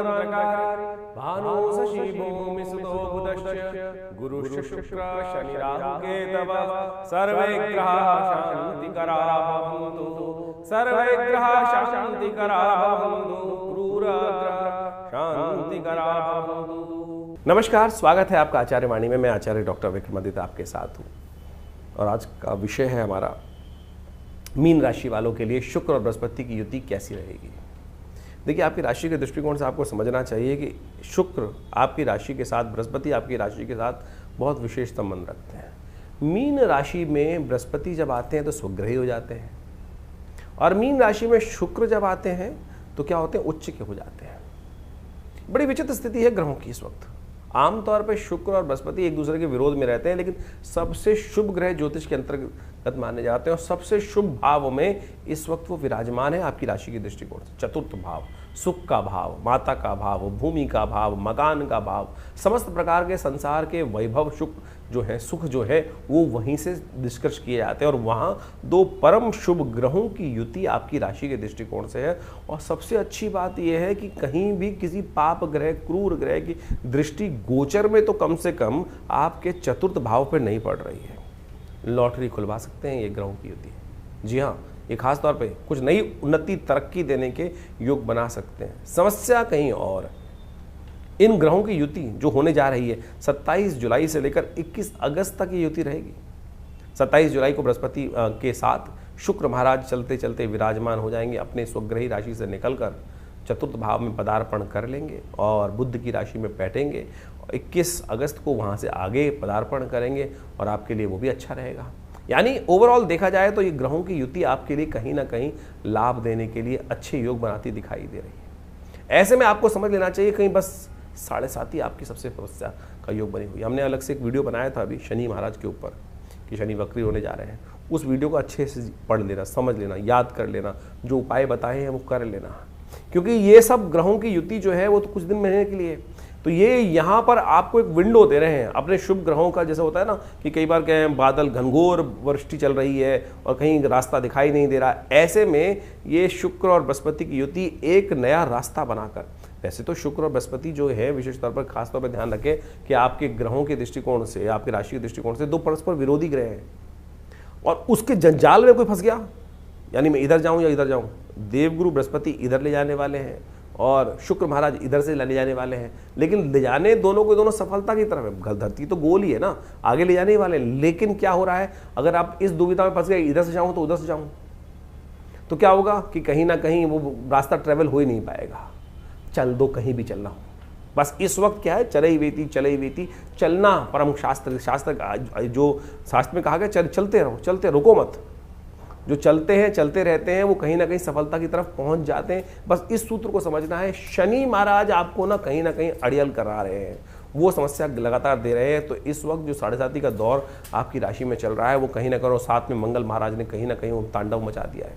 शुक्रंधकारी भानु शशि भूमि सुतो बुधश्च गुरुश्च शुक्र शनि राहु केतवः सर्वे ग्रहाः शान्तिकराः भवन्तु सर्वे ग्रहाः शान्तिकराः भवन्तु क्रूर ग्रहाः शान्तिकराः भवन्तु। नमस्कार, स्वागत है आपका आचार्य वाणी में। मैं आचार्य डॉक्टर विक्रमादित्य आपके साथ हूँ और आज का विषय है हमारा मीन राशि वालों के लिए शुक्र और बृहस्पति की युति कैसी रहेगी। देखिए, आपकी राशि के दृष्टिकोण से आपको समझना चाहिए कि शुक्र आपकी राशि के साथ, बृहस्पति आपकी राशि के साथ बहुत विशेष संबंध रखते हैं। मीन राशि में बृहस्पति जब आते हैं तो स्वग्रही हो जाते हैं और मीन राशि में शुक्र जब आते हैं तो क्या होते हैं, उच्च के हो जाते हैं। बड़ी विचित्र स्थिति है ग्रहों की इस वक्त। आमतौर पर शुक्र और बृहस्पति एक दूसरे के विरोध में रहते हैं, लेकिन सबसे शुभ ग्रह ज्योतिष के अंतर्गत माने जाते हैं और सबसे शुभ भाव में इस वक्त वो विराजमान है आपकी राशि के दृष्टिकोण से। चतुर्थ भाव, सुख का भाव, माता का भाव, भूमि का भाव, मकान का भाव, समस्त प्रकार के संसार के वैभव सुख जो है वो वहीं से निष्कर्ष किए जाते हैं और वहाँ दो परम शुभ ग्रहों की युति आपकी राशि के दृष्टिकोण से है। और सबसे अच्छी बात यह है कि कहीं भी किसी पाप ग्रह, क्रूर ग्रह की दृष्टि गोचर में तो कम से कम आपके चतुर्थ भाव पर नहीं पड़ रही है। लॉटरी खुलवा सकते हैं ये ग्रहों की युति। जी हाँ, ये खास तौर पे कुछ नई उन्नति, तरक्की देने के योग बना सकते हैं। समस्या कहीं और, इन ग्रहों की युति जो होने जा रही है 27 जुलाई से लेकर 21 अगस्त तक ये युति रहेगी। 27 जुलाई को बृहस्पति के साथ शुक्र महाराज चलते चलते विराजमान हो जाएंगे, अपने स्वग्रही राशि से निकलकर चतुर्थ भाव में पदार्पण कर लेंगे और बुध की राशि में बैठेंगे। 21 अगस्त को वहाँ से आगे पदार्पण करेंगे और आपके लिए वो भी अच्छा रहेगा। यानी ओवरऑल देखा जाए तो ये ग्रहों की युति आपके लिए कहीं ना कहीं लाभ देने के लिए अच्छे योग बनाती दिखाई दे रही है। ऐसे में आपको समझ लेना चाहिए कहीं बस 7.5 ही आपकी सबसे समस्या का योग बनी हुई। हमने अलग से एक वीडियो बनाया था अभी शनि महाराज के ऊपर कि शनि वक्री होने जा रहे हैं। उस वीडियो को अच्छे से पढ़ लेना, समझ लेना, याद कर लेना, जो उपाय बताए हैं वो कर लेना, क्योंकि ये सब ग्रहों की युति जो है वो तो कुछ दिन महीने के लिए। तो ये यहाँ पर आपको एक विंडो दे रहे हैं अपने शुभ ग्रहों का। जैसे होता है ना कि कई बार कहें बादल घनघोर वृष्टि चल रही है और कहीं रास्ता दिखाई नहीं दे रहा, ऐसे में ये शुक्र और बृहस्पति की युति एक नया रास्ता बनाकर, वैसे तो शुक्र और बृहस्पति जो है विशेष तौर पर खासतौर पर ध्यान रखें कि आपके ग्रहों के दृष्टिकोण से, आपकी राशि के दृष्टिकोण से दो परस्पर विरोधी ग्रह हैं और उसके जंजाल में कोई फंस गया, यानी मैं इधर जाऊं या इधर जाऊं, देवगुरु बृहस्पति इधर ले जाने वाले हैं और शुक्र महाराज इधर से ले जाने वाले हैं, लेकिन ले जाने दोनों को दोनों सफलता की तरफ है। धरती तो गोल ही है ना, आगे ले जाने ही वाले हैं। लेकिन क्या हो रहा है, अगर आप इस दुविधा में फंस गए, इधर से जाऊं तो उधर से जाऊं, तो क्या होगा कि कहीं ना कहीं वो रास्ता ट्रेवल हो ही नहीं पाएगा। चल दो, कहीं भी चलना हो, बस इस वक्त क्या है, चले ही वेती चलना परम शास्त्र जो शास्त्र में कहा गया, चलते रहो, चलते, रुको मत। जो चलते हैं, चलते रहते हैं, वो कहीं ना कहीं सफलता की तरफ पहुंच जाते हैं। बस इस सूत्र को समझना है। शनि महाराज आपको ना कहीं अड़ियल करा रहे हैं, वो समस्या लगातार दे रहे हैं। तो इस वक्त जो 7.5 का दौर आपकी राशि में चल रहा है वो कहीं ना कहीं, साथ में मंगल महाराज ने कहीं ना कहीं वो तांडव मचा दिया है।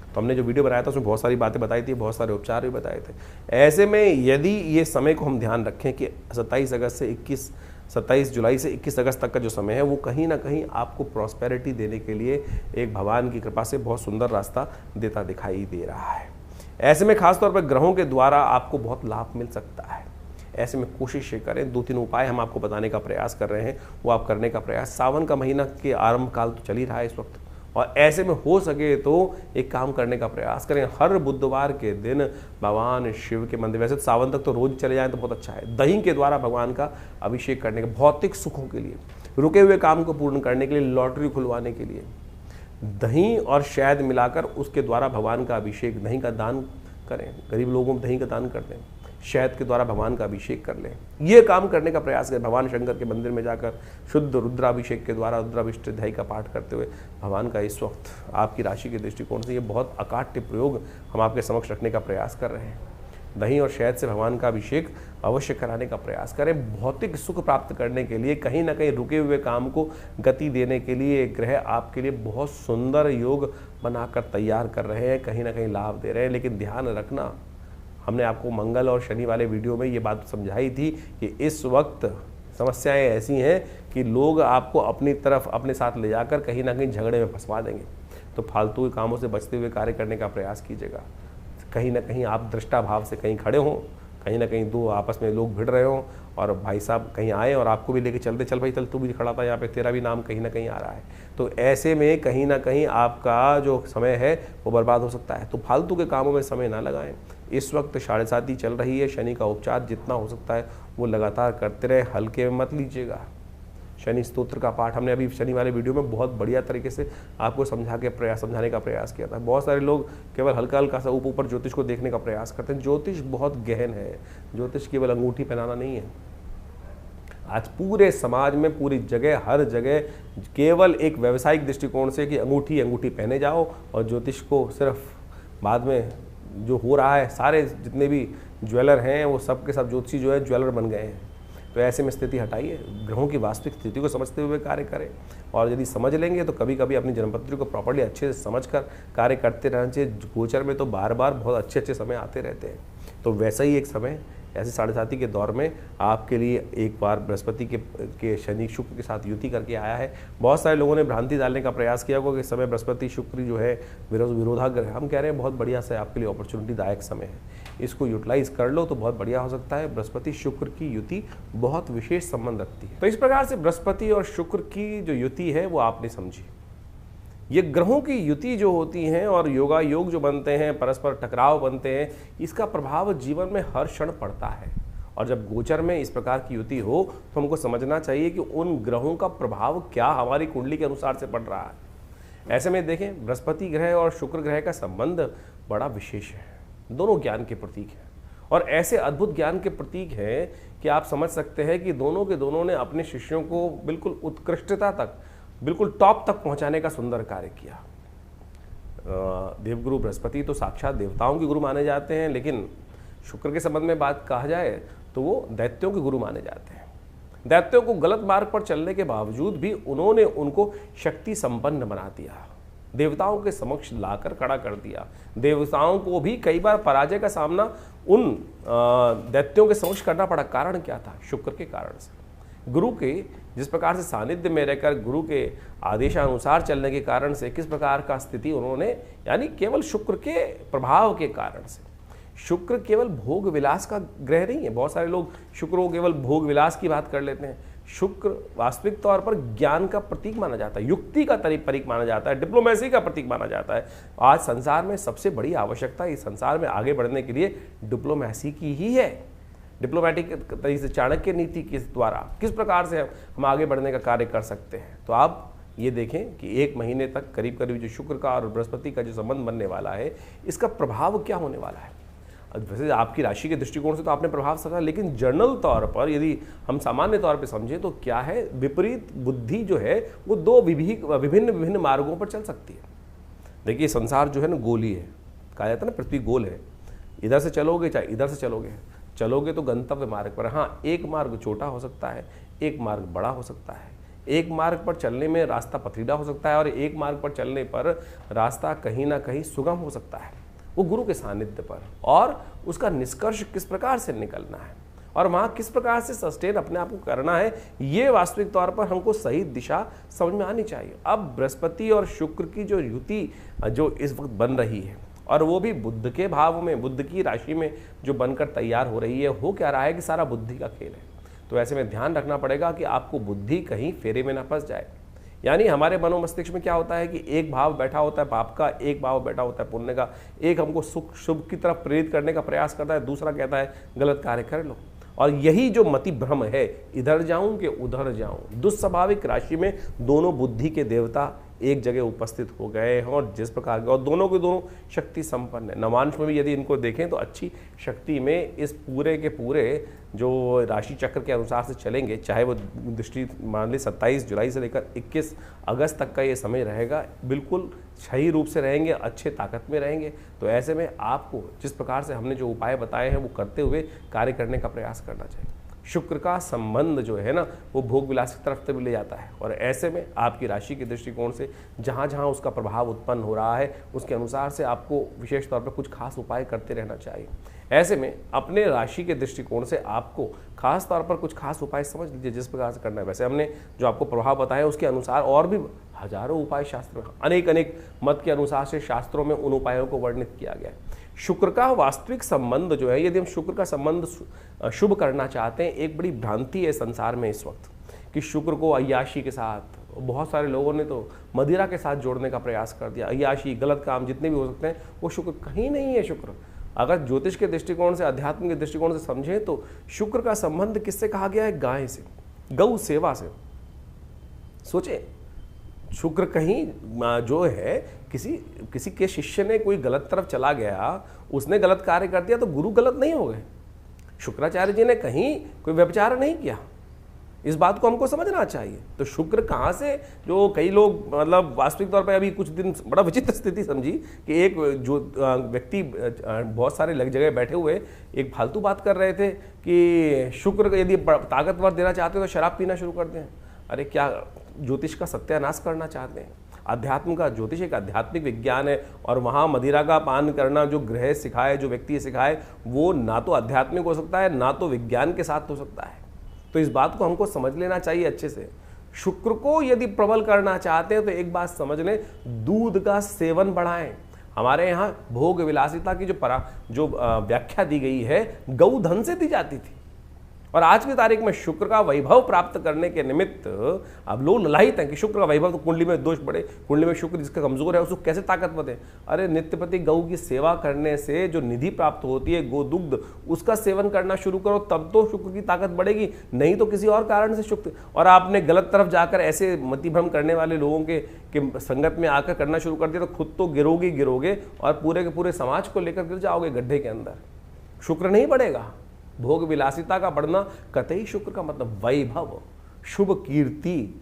तो हमने जो वीडियो बनाया था उसमें बहुत सारी बातें बताई थी, बहुत सारे उपचार भी बताए थे। ऐसे में यदि ये समय को हम ध्यान रखें कि 27 जुलाई से 21 अगस्त तक का जो समय है वो कहीं ना कहीं आपको प्रॉस्पेरिटी देने के लिए एक भगवान की कृपा से बहुत सुंदर रास्ता देता दिखाई दे रहा है। ऐसे में खासतौर पर ग्रहों के द्वारा आपको बहुत लाभ मिल सकता है। ऐसे में कोशिश ये करें, 2-3 उपाय हम आपको बताने का प्रयास कर रहे हैं, वो आप करने का प्रयास। सावन का महीना के आरंभ काल तो चल ही रहा है इस वक्त, और ऐसे में हो सके तो एक काम करने का प्रयास करें। हर बुधवार के दिन भगवान शिव के मंदिर, वैसे तो सावन तक तो रोज चले जाएं तो बहुत अच्छा है, दही के द्वारा भगवान का अभिषेक करने का, भौतिक सुखों के लिए, रुके हुए काम को पूर्ण करने के लिए, लॉटरी खुलवाने के लिए दही और शहद मिलाकर उसके द्वारा भगवान का अभिषेक, दही का दान करें। गरीब लोगों को दही का दान कर दें, शहद के द्वारा भगवान का अभिषेक कर लें। ये काम करने का प्रयास करें। भगवान शंकर के मंदिर में जाकर शुद्ध रुद्राभिषेक के द्वारा रुद्राभिष्ट दही का पाठ करते हुए भगवान का इस वक्त आपकी राशि के दृष्टिकोण से ये बहुत अकाट्य प्रयोग हम आपके समक्ष रखने का प्रयास कर रहे हैं। दही और शहद से भगवान का अभिषेक अवश्य कराने का प्रयास करें। भौतिक सुख प्राप्त करने के लिए, कहीं ना कहीं रुके हुए काम को गति देने के लिए ग्रह आपके लिए बहुत सुंदर योग बनाकर तैयार कर रहे हैं, कहीं ना कहीं लाभ दे रहे हैं। लेकिन ध्यान रखना, हमने आपको मंगल और शनि वाले वीडियो में ये बात समझाई थी कि इस वक्त समस्याएं ऐसी हैं कि लोग आपको अपनी तरफ, अपने साथ ले जाकर कहीं ना कहीं झगड़े में फंसवा देंगे। तो फालतू कामों से बचते हुए कार्य करने का प्रयास कीजिएगा। कहीं ना कहीं आप दृष्टा भाव से कहीं खड़े हों, कहीं ना कहीं दो आपस में लोग भिड़ रहे हों और भाई साहब कहीं आए और आपको भी लेके चलते, चल भाई चल तू भी खड़ा था यहाँ पे, तेरा भी नाम कहीं ना कहीं आ रहा है। तो ऐसे में कहीं ना कहीं आपका जो समय है वो बर्बाद हो सकता है। तो फालतू के कामों में समय ना लगाएं। इस वक्त 7.5 चल रही है, शनि का उपचार जितना हो सकता है वो लगातार करते रहे, हल्के में मत लीजिएगा। शनि स्तोत्र का पाठ हमने अभी शनि वाले वीडियो में बहुत बढ़िया तरीके से आपको समझाने का प्रयास किया था। बहुत सारे लोग केवल हल्का हल्का सा ऊपर ज्योतिष को देखने का प्रयास करते हैं। ज्योतिष बहुत गहन है, ज्योतिष केवल अंगूठी पहनाना नहीं है। आज पूरे समाज में, पूरी जगह, हर जगह केवल एक व्यावसायिक दृष्टिकोण से कि अंगूठी अंगूठी पहने जाओ और ज्योतिष को सिर्फ बाद में जो हो रहा है, सारे जितने भी ज्वेलर हैं वो सब के सब ज्योतिषी जो है ज्वेलर बन गए हैं। तो ऐसे में स्थिति हटाइए, ग्रहों की वास्तविक स्थिति को समझते हुए कार्य करें। और यदि समझ लेंगे तो कभी कभी अपनी जन्मपत्री को प्रॉपर्ली अच्छे से समझकर कार्य करते रहना चाहिए। गोचर में तो बार बार बहुत अच्छे अच्छे समय आते रहते हैं। तो वैसा ही एक समय ऐसे 7.5 के दौर में आपके लिए एक बार बृहस्पति के शनि शुक्र के साथ युति करके आया है। बहुत सारे लोगों ने भ्रांति डालने का प्रयास किया होगा कि इस समय बृहस्पति शुक्र जो है विरोधाग्रह। हम कह रहे हैं बहुत बढ़िया से आपके लिए अपॉर्चुनिटीदायक समय है, इसको यूटिलाइज कर लो तो बहुत बढ़िया हो सकता है। बृहस्पति शुक्र की युति बहुत विशेष संबंध रखती है। तो इस प्रकार से बृहस्पति और शुक्र की जो युति है वो आपने समझी। ये ग्रहों की युति जो होती हैं और योगा योग जो बनते हैं, परस्पर टकराव बनते हैं, इसका प्रभाव जीवन में हर क्षण पड़ता है। और जब गोचर में इस प्रकार की युति हो तो हमको समझना चाहिए कि उन ग्रहों का प्रभाव क्या हमारी कुंडली के अनुसार से पड़ रहा है। ऐसे में देखें, बृहस्पति ग्रह और शुक्र ग्रह का संबंध बड़ा विशेष है। दोनों ज्ञान के प्रतीक हैं और ऐसे अद्भुत ज्ञान के प्रतीक हैं कि आप समझ सकते हैं कि दोनों के दोनों ने अपने शिष्यों को बिल्कुल उत्कृष्टता तक, बिल्कुल टॉप तक पहुंचाने का सुंदर कार्य किया। देवगुरु बृहस्पति तो साक्षात देवताओं के गुरु माने जाते हैं, लेकिन शुक्र के संबंध में बात कहा जाए तो वो दैत्यों के गुरु माने जाते हैं। दैत्यों को गलत मार्ग पर चलने के बावजूद भी उन्होंने उनको शक्ति संपन्न बना दिया, देवताओं के समक्ष लाकर खड़ा कर दिया। देवताओं को भी कई बार पराजय का सामना उन दैत्यों के समक्ष करना पड़ा। कारण क्या था? शुक्र के कारण से। गुरु के जिस प्रकार से सानिध्य में रहकर गुरु के आदेशानुसार चलने के कारण से किस प्रकार का स्थिति उन्होंने, यानी केवल शुक्र के प्रभाव के कारण से। शुक्र केवल भोग विलास का ग्रह नहीं है। बहुत सारे लोग शुक्र को केवल भोग विलास की बात कर लेते हैं। शुक्र वास्तविक तौर पर ज्ञान का प्रतीक माना जाता है, युक्ति का प्रतीक माना जाता है, डिप्लोमेसी का प्रतीक माना जाता है। आज संसार में सबसे बड़ी आवश्यकता इस संसार में आगे बढ़ने के लिए डिप्लोमेसी की ही है। डिप्लोमेटिक तरीके से चाणक्य नीति के द्वारा किस प्रकार से हम आगे बढ़ने का कार्य कर सकते हैं। तो आप ये देखें कि 1 महीने तक करीब करीब जो शुक्र का और बृहस्पति का जो संबंध बनने वाला है, इसका प्रभाव क्या होने वाला है। वैसे आपकी राशि के दृष्टिकोण से तो आपने प्रभाव समझा, लेकिन जनरल तौर पर यदि हम सामान्य तौर पर समझें तो क्या है, विपरीत बुद्धि जो है वो 2 विभिन्न मार्गों पर चल सकती है। देखिए, संसार जो है ना गोली है, कहा जाता है ना पृथ्वी गोल है। इधर से चलोगे चाहे इधर से चलोगे तो गंतव्य मार्ग पर। हाँ, एक मार्ग छोटा हो सकता है, एक मार्ग बड़ा हो सकता है। एक मार्ग पर चलने में रास्ता पथरीला हो सकता है और एक मार्ग पर चलने पर रास्ता कहीं ना कहीं सुगम हो सकता है, वो गुरु के सानिध्य पर। और उसका निष्कर्ष किस प्रकार से निकलना है और वहाँ किस प्रकार से सस्टेन अपने आप को करना है, ये वास्तविक तौर पर हमको सही दिशा समझ में आनी चाहिए। अब बृहस्पति और शुक्र की जो युति जो इस वक्त बन रही है, और वो भी बुध के भाव में, बुध की राशि में जो बनकर तैयार हो रही है, हो क्या रहा है कि सारा बुद्धि का खेल है। तो ऐसे में ध्यान रखना पड़ेगा कि आपको बुद्धि कहीं फेरे में ना फंस जाए। यानी हमारे मनोमस्तिष्क में क्या होता है कि एक भाव बैठा होता है पाप का, एक भाव बैठा होता है पुण्य का। एक हमको सुख शुभ की तरफ प्रेरित करने का प्रयास करता है, दूसरा कहता है गलत कार्य कर लो। और यही जो मति भ्रम है, इधर जाऊं कि उधर जाऊं, दुस्वाभाविक राशि में दोनों बुद्धि के देवता एक जगह उपस्थित हो गए हैं और जिस प्रकार के, और दोनों के दोनों शक्ति संपन्न है। नवांश में भी यदि इनको देखें तो अच्छी शक्ति में इस पूरे के पूरे जो राशि चक्र के अनुसार से चलेंगे, चाहे वो दृष्टि मान ली 27 जुलाई से लेकर 21 अगस्त तक का ये समय रहेगा, बिल्कुल सही रूप से रहेंगे, अच्छे ताकत में रहेंगे। तो ऐसे में आपको जिस प्रकार से हमने जो उपाय बताए हैं वो करते हुए कार्य करने का प्रयास करना चाहिए। शुक्र का संबंध जो है ना वो भोग विलास की तरफ भी ले जाता है और ऐसे में आपकी राशि के दृष्टिकोण से जहाँ जहाँ उसका प्रभाव उत्पन्न हो रहा है उसके अनुसार से आपको विशेष तौर पर कुछ खास उपाय करते रहना चाहिए। ऐसे में अपने राशि के दृष्टिकोण से आपको खास तौर पर कुछ खास उपाय समझ लीजिए जिस प्रकार से करना है। वैसे हमने जो आपको प्रभाव बताए उसके अनुसार और भी हजारों उपाय शास्त्र में, अनेक मत के अनुसार से शास्त्रों में उन उपायों को वर्णित किया गया है। शुक्र का वास्तविक संबंध जो है, यदि हम शुक्र का संबंध शुभ करना चाहते हैं, एक बड़ी भ्रांति है संसार में इस वक्त कि शुक्र को अय्याशी के साथ, बहुत सारे लोगों ने तो मदिरा के साथ जोड़ने का प्रयास कर दिया। अय्याशी, गलत काम जितने भी हो सकते हैं, वो शुक्र कहीं नहीं है। शुक्र अगर ज्योतिष के दृष्टिकोण से, अध्यात्म के दृष्टिकोण से समझें तो शुक्र का संबंध किससे कहा गया है? गाय से, गौ सेवा से। सोचें, शुक्र कहीं जो है किसी के शिष्य ने कोई गलत तरफ चला गया, उसने गलत कार्य कर दिया तो गुरु गलत नहीं हो गए। शुक्राचार्य जी ने कहीं कोई व्यभिचार नहीं किया। इस बात को हमको समझना चाहिए। तो शुक्र कहाँ से, जो कई लोग मतलब वास्तविक तौर पे अभी कुछ दिन बड़ा विचित्र स्थिति समझी कि एक जो व्यक्ति बहुत सारे जगह बैठे हुए एक फालतू बात कर रहे थे कि शुक्र यदि ताकतवर देना चाहते हो तो शराब पीना शुरू कर दें। अरे क्या ज्योतिष का सत्यानाश करना चाहते हैं? अध्यात्म का, ज्योतिष एक आध्यात्मिक विज्ञान है और वहाँ मदिरा का पान करना जो ग्रह सिखाए, जो व्यक्ति सिखाए, वो ना तो आध्यात्मिक हो सकता है ना तो विज्ञान के साथ हो सकता है। तो इस बात को हमको समझ लेना चाहिए अच्छे से। शुक्र को यदि प्रबल करना चाहते हैं तो एक बात समझ लें, दूध का सेवन बढ़ाएं। हमारे यहाँ भोग विलासिता की जो व्याख्या दी गई है, गौधन से दी जाती थी। और आज की तारीख में शुक्र का वैभव प्राप्त करने के निमित्त अब लोग ललायित हैं कि शुक्र का वैभव, तो कुंडली में दोष बढ़े, कुंडली में शुक्र जिसका कमजोर है उसको कैसे ताकतवर है? अरे नित्यपति गौ की सेवा करने से जो निधि प्राप्त होती है, गोदुग्ध, उसका सेवन करना शुरू करो, तब तो शुक्र की ताकत बढ़ेगी, नहीं तो किसी और कारण से शुक्र। और आपने गलत तरफ जाकर ऐसे मतिभ्रम करने वाले लोगों के संगत में आकर करना शुरू कर दिया तो खुद तो गिरोगे और पूरे के पूरे समाज को लेकर गिर जाओगे गड्ढे के अंदर। शुक्र नहीं बढ़ेगा। भोग विलासिता का बढ़ना कतई शुक्र का मतलब वैभव, शुभ कीर्ति,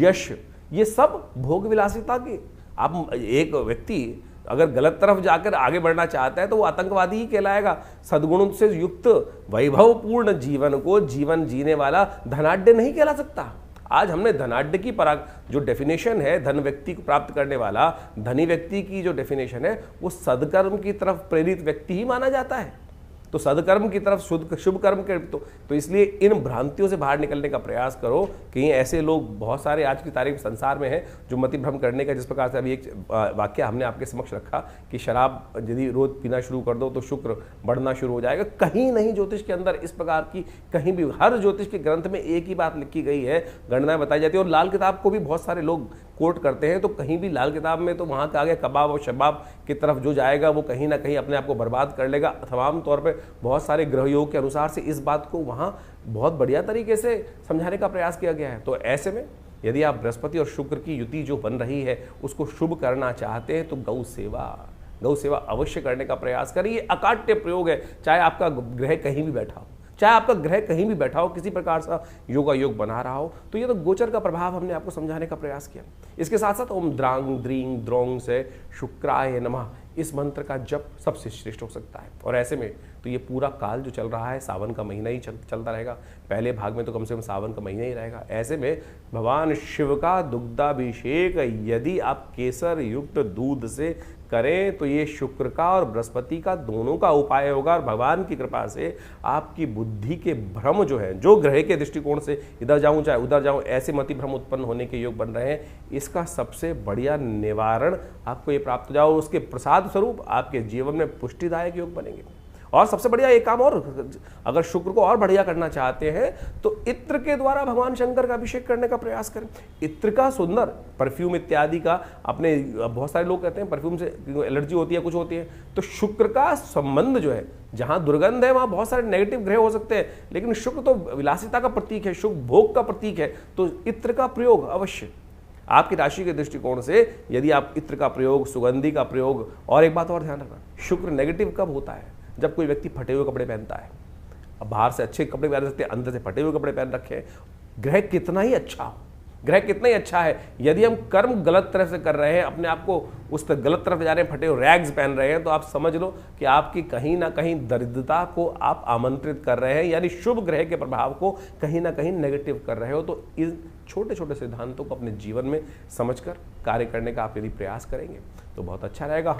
यश, ये सब भोग विलासिता की। आप एक व्यक्ति अगर गलत तरफ जाकर आगे बढ़ना चाहता है तो वो आतंकवादी ही कहलाएगा। सद्गुणों से युक्त वैभवपूर्ण जीवन को जीवन जीने वाला धनाढ्य नहीं कहला सकता। आज हमने धनाढ्य की जो डेफिनेशन है, धन व्यक्ति को प्राप्त करने वाला धनी व्यक्ति की जो डेफिनेशन है, वो सदकर्म की तरफ प्रेरित व्यक्ति ही माना जाता है। तो सदकर्म की तरफ शुभ कर्म के तो इसलिए इन भ्रांतियों से बाहर निकलने का प्रयास करो। कहीं ऐसे लोग बहुत सारे आज की तारीख संसार में हैं जो मति भ्रम करने का, जिस प्रकार से अभी एक वाक्य हमने आपके समक्ष रखा कि शराब यदि रोज पीना शुरू कर दो तो शुक्र बढ़ना शुरू हो जाएगा। कहीं नहीं ज्योतिष के अंदर इस प्रकार की, कहीं भी, हर ज्योतिष के ग्रंथ में एक ही बात लिखी गई है, गणनाएं बताई जाती है। और लाल किताब को भी बहुत सारे लोग कोट करते हैं, तो कहीं भी लाल किताब में तो वहाँ के आगे कबाब और शबाब की तरफ जो जाएगा वो कहीं ना कहीं अपने आप को बर्बाद कर लेगा। तमाम तौर पे बहुत सारे ग्रह योग के अनुसार से इस बात को वहाँ बहुत बढ़िया तरीके से समझाने का प्रयास किया गया है। तो ऐसे में यदि आप बृहस्पति और शुक्र की युति जो बन रही है उसको शुभ करना चाहते हैं तो गौ सेवा अवश्य करने का प्रयास करें। ये अकाट्य प्रयोग है, चाहे आपका ग्रह कहीं भी बैठा हो, चाहे आपका ग्रह कहीं भी बैठा हो, किसी प्रकार सा योग बना रहा हो। तो ये तो गोचर का प्रभाव हमने आपको समझाने का प्रयास किया। इसके साथ साथ ओम द्रांग द्रींग द्रोंग से शुक्राय नमः, इस मंत्र का जप सबसे श्रेष्ठ हो सकता है। और ऐसे में तो ये पूरा काल जो चल रहा है, सावन का महीना ही चलता रहेगा। पहले भाग में तो कम से कम सावन का महीना ही रहेगा। ऐसे में भगवान शिव का दुग्धाभिषेक यदि आप केसर युक्त दूध से करें तो ये शुक्र का और बृहस्पति का दोनों का उपाय होगा। और भगवान की कृपा से आपकी बुद्धि के भ्रम जो है, जो ग्रह के दृष्टिकोण से इधर जाऊं चाहे उधर जाऊं, ऐसे मति भ्रम उत्पन्न होने के योग बन रहे हैं, इसका सबसे बढ़िया निवारण आपको ये प्राप्त हो जाओ। उसके प्रसाद स्वरूप आपके जीवन में पुष्टिदायक योग बनेंगे। और सबसे बढ़िया एक काम और, अगर शुक्र को और बढ़िया करना चाहते हैं तो इत्र के द्वारा भगवान शंकर का अभिषेक करने का प्रयास करें। इत्र का सुंदर परफ्यूम इत्यादि का, अपने बहुत सारे लोग कहते हैं परफ्यूम से एलर्जी होती है, कुछ होती है, तो शुक्र का संबंध जो है, जहां दुर्गंध है वहां बहुत सारे नेगेटिव ग्रह हो सकते हैं, लेकिन शुक्र तो विलासिता का प्रतीक है, शुभ भोग का प्रतीक है। तो इत्र का प्रयोग अवश्य आपकी राशि के दृष्टिकोण से, यदि आप इत्र का प्रयोग, सुगंधि का प्रयोग, और एक बात और ध्यान रखना, शुक्र नेगेटिव कब होता है? जब कोई व्यक्ति फटे हुए कपड़े पहनता है। अब बाहर से अच्छे कपड़े पहन सकते हैं, अंदर से फटे हुए कपड़े पहन रखे हैं। ग्रह कितना ही अच्छा हो, ग्रह कितना ही अच्छा है, यदि हम कर्म गलत तरफ से कर रहे हैं, अपने आप को उस गलत तरफ जा रहे हैं, फटे हुए रैग्स पहन रहे हैं, तो आप समझ लो कि आपकी कहीं ना कहीं दरिद्रता को आप आमंत्रित कर रहे हैं, यानी शुभ ग्रह के प्रभाव को कहीं ना कहीं नेगेटिव कर रहे हो। तो इन छोटे छोटे सिद्धांतों को अपने जीवन में समझकर कार्य करने का आप यदि प्रयास करेंगे तो बहुत अच्छा रहेगा।